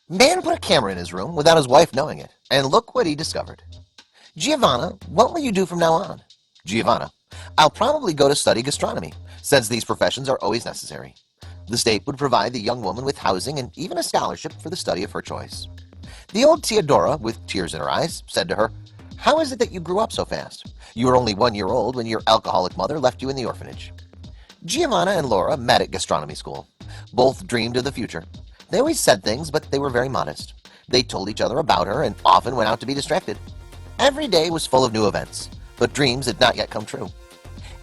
Man put a camera in his room without his wife knowing it, and look what he discovered. Giovanna, what will you do from now on? Giovanna, I'll probably go to study gastronomy, since these professions are always necessary. The state would provide the young woman with housing and even a scholarship for the study of her choice. The old Theodora, with tears in her eyes, said to her, "How is it that you grew up so fast? You were only 1 year old when your alcoholic mother left you in the orphanage." Giovanna and Laura met at gastronomy school. Both dreamed of the future. They always said things, but they were very modest. They told each other about her and often went out to be distracted. Every day was full of new events, but dreams had not yet come true.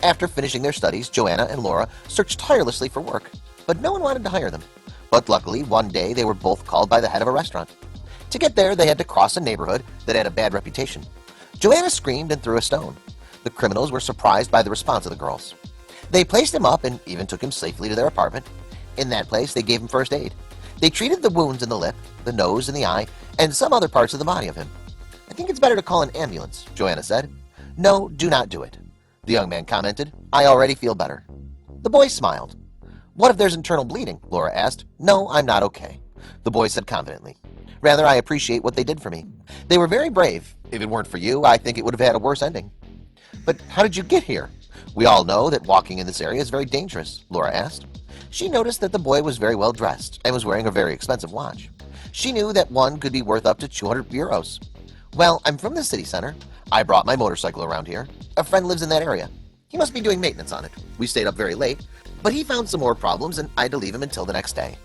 After finishing their studies, Joanna and Laura searched tirelessly for work, but no one wanted to hire them. But luckily, one day they were both called by the head of a restaurant. To get there, they had to cross a neighborhood that had a bad reputation. Joanna screamed and threw a stone. The criminals were surprised by the response of the girls. They placed him up and even took him safely to their apartment. In that place, they gave him first aid. They treated the wounds in the lip, the nose, and the eye, and some other parts of the body of him. "I think it's better to call an ambulance," Joanna said. "No, do not do it," the young man commented. "I already feel better." The boy smiled. "What if there's internal bleeding?" Laura asked. "No, I'm not okay," the boy said confidently. "Rather, I appreciate what they did for me. They were very brave. If it weren't for you, I think it would have had a worse ending." "But how did you get here? We all know that walking in this area is very dangerous," Laura asked. She noticed that the boy was very well dressed and was wearing a very expensive watch. She knew that one could be worth up to 200 euros. "Well, I'm from the city center. I brought my motorcycle around here. A friend lives in that area. He must be doing maintenance on it. We stayed up very late, but he found some more problems and I had to leave him until the next day.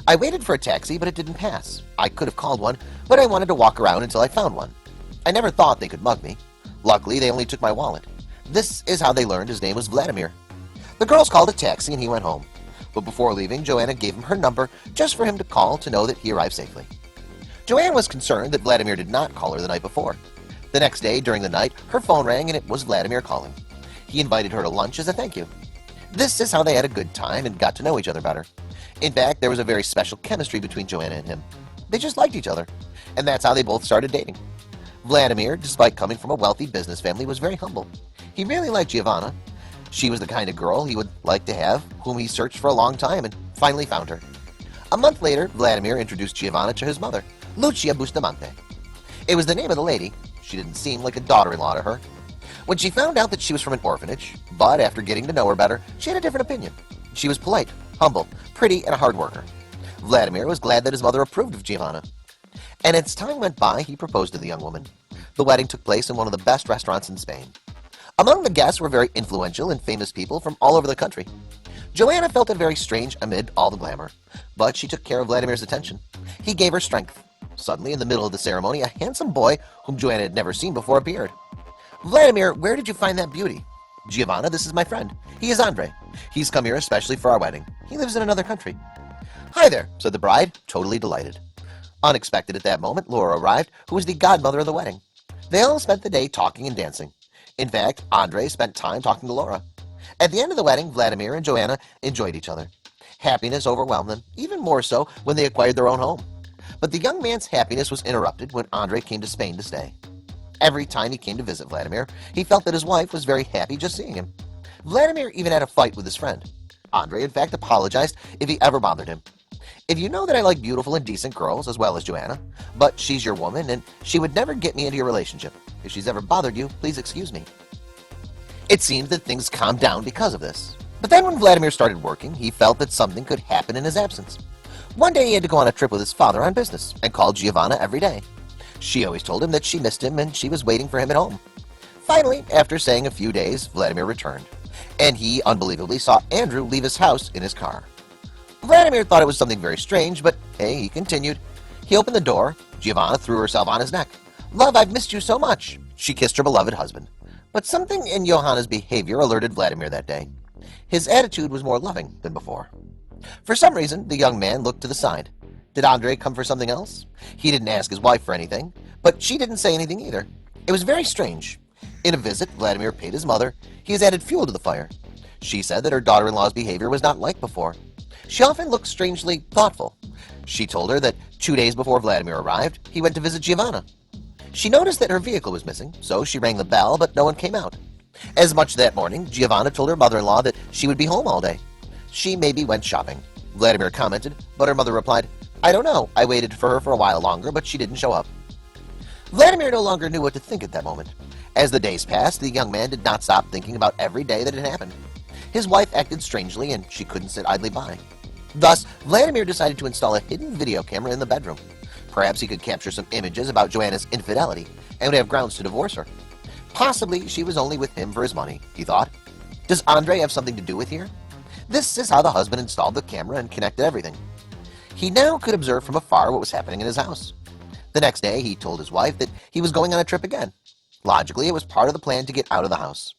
I waited for a taxi, but it didn't pass. I could have called one, but I wanted to walk around until I found one. I never thought they could mug me. Luckily, they only took my wallet. This is how they learned his name was Vladimir." The girls called a taxi and he went home. But before leaving, Joanna gave him her number just for him to call to know that he arrived safely. Joanna was concerned that Vladimir did not call her the night before. The next day, during the night, her phone rang and it was Vladimir calling. He invited her to lunch as a thank you. This is how they had a good time and got to know each other better. In fact, there was a very special chemistry between Joanna and him. They just liked each other, and that's how they both started dating. Vladimir, despite coming from a wealthy business family, was very humble. He really liked Giovanna. She was the kind of girl he would like to have, whom he searched for a long time and finally found her. A month later, Vladimir introduced Giovanna to his mother, Lucia Bustamante. It was the name of the lady. She didn't seem like a daughter-in-law to her. When she found out that she was from an orphanage, but after getting to know her better, she had a different opinion. She was polite, humble, pretty, and a hard worker. Vladimir was glad that his mother approved of Giovanna. And as time went by, he proposed to the young woman. The wedding took place in one of the best restaurants in Spain. Among the guests were very influential and famous people from all over the country. Joanna felt it very strange amid all the glamour, but she took care of Vladimir's attention. He gave her strength. Suddenly, in the middle of the ceremony, a handsome boy, whom Joanna had never seen before, appeared. "Vladimir, where did you find that beauty?" "Giovanna, this is my friend. He is Andre. He's come here especially for our wedding. He lives in another country." "Hi there," said the bride, totally delighted. Unexpected at that moment, Laura arrived, who was the godmother of the wedding. They all spent the day talking and dancing. In fact, Andre spent time talking to Laura. At the end of the wedding, Vladimir and Joanna enjoyed each other. Happiness overwhelmed them, even more so when they acquired their own home. But the young man's happiness was interrupted when Andre came to Spain to stay. Every time he came to visit Vladimir, he felt that his wife was very happy just seeing him. Vladimir even had a fight with his friend. Andre, in fact, apologized if he ever bothered him. "If you know that I like beautiful and decent girls as well as Joanna, but she's your woman and she would never get me into your relationship. If she's ever bothered you, please excuse me." It seemed that things calmed down because of this. But then when Vladimir started working, he felt that something could happen in his absence. One day he had to go on a trip with his father on business and called Giovanna every day. She always told him that she missed him and she was waiting for him at home. Finally, after staying a few days, Vladimir returned, and he unbelievably saw Andrew leave his house in his car. Vladimir thought it was something very strange, but hey, he continued. He opened the door. Giovanna threw herself on his neck. "Love, I've missed you so much." She kissed her beloved husband. But something in Johanna's behavior alerted Vladimir that day. His attitude was more loving than before. For some reason, the young man looked to the side. Did Andre come for something else? He didn't ask his wife for anything, but she didn't say anything either. It was very strange. In a visit Vladimir paid his mother, he has added fuel to the fire. She said that her daughter-in-law's behavior was not like before. She often looked strangely thoughtful. She told her that 2 days before Vladimir arrived, he went to visit Giovanna. She noticed that her vehicle was missing, so she rang the bell, but no one came out. As much that morning, Giovanna told her mother-in-law that she would be home all day. She maybe went shopping. Vladimir commented, but her mother replied, I don't know. I waited for her for a while longer, but she didn't show up. Vladimir no longer knew what to think at that moment. As the days passed, the young man did not stop thinking about every day that had happened. His wife acted strangely, and she couldn't sit idly by. Thus, Vladimir decided to install a hidden video camera in the bedroom. Perhaps he could capture some images about Joanna's infidelity and would have grounds to divorce her. Possibly she was only with him for his money, he thought. Does Andre have something to do with here? This is how the husband installed the camera and connected everything. He now could observe from afar what was happening in his house. The next day, he told his wife that he was going on a trip again. Logically, it was part of the plan to get out of the house.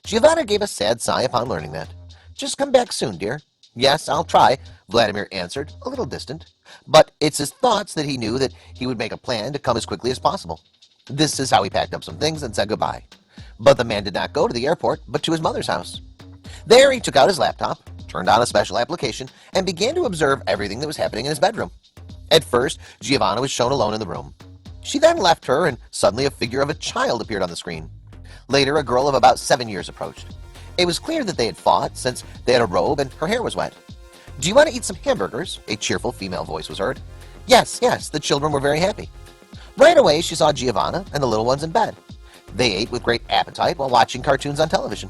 Giovanna gave a sad sigh upon learning that. Just come back soon, dear. Yes, I'll try, Vladimir answered, a little distant. But it's his thoughts that he knew that he would make a plan to come as quickly as possible. This is how he packed up some things and said goodbye. But the man did not go to the airport, but to his mother's house. There he took out his laptop, turned on a special application, and began to observe everything that was happening in his bedroom. At first, Giovanna was shown alone in the room. She then left her, and suddenly a figure of a child appeared on the screen. Later, a girl of about 7 years approached. It was clear that they had fought, since they had a robe and her hair was wet. Do you want to eat some hamburgers? A cheerful female voice was heard. Yes, yes, the children were very happy. Right away, she saw Giovanna and the little ones in bed. They ate with great appetite while watching cartoons on television.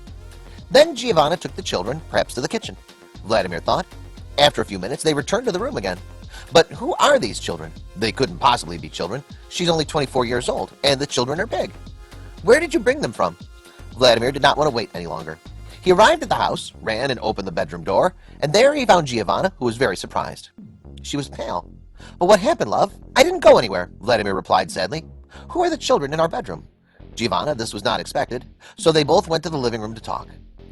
Then Giovanna took the children, perhaps to the kitchen. Vladimir thought. After a few minutes, they returned to the room again. But who are these children? They couldn't possibly be children. She's only 24 years old, and the children are big. Where did you bring them from? Vladimir did not want to wait any longer. He arrived at the house, ran and opened the bedroom door, and there he found Giovanna, who was very surprised. She was pale. But what happened, love? I didn't go anywhere, Vladimir replied sadly. Who are the children in our bedroom? Giovanna, this was not expected, so they both went to the living room to talk.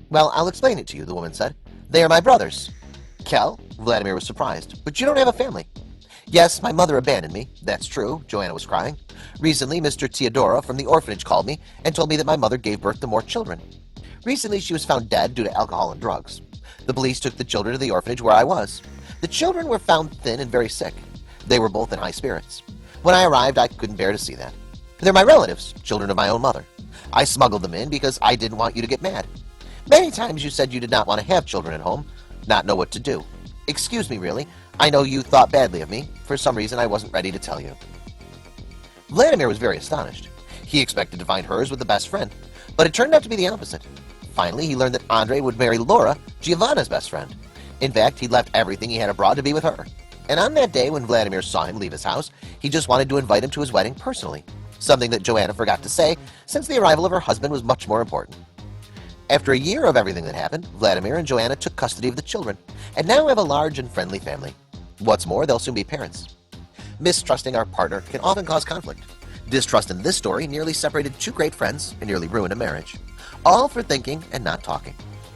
Well, I'll explain it to you, the woman said. They are my brothers. Kel? Vladimir was surprised. But you don't have a family. Yes, my mother abandoned me. That's true, Joanna was crying. Recently, Mr. Teodoro from the orphanage called me and told me that my mother gave birth to more children. Recently, she was found dead due to alcohol and drugs. The police took the children to the orphanage where I was. The children were found thin and very sick. They were both in high spirits. When I arrived, I couldn't bear to see that. They're my relatives, children of my own mother. I smuggled them in because I didn't want you to get mad. Many times you said you did not want to have children at home, not know what to do. Excuse me, really. I know you thought badly of me. For some reason, I wasn't ready to tell you. Vladimir was very astonished. He expected to find hers with the best friend, but it turned out to be the opposite. Finally, he learned that Andre would marry Laura, Giovanna's best friend. In fact, he left everything he had abroad to be with her. And on that day when Vladimir saw him leave his house, he just wanted to invite him to his wedding personally, something that Joanna forgot to say since the arrival of her husband was much more important. After a year of everything that happened, Vladimir and Joanna took custody of the children, and now have a large and friendly family. What's more, they'll soon be parents. Mistrusting our partner can often cause conflict. Distrust in this story nearly separated two great friends and nearly ruined a marriage. All for thinking and not talking.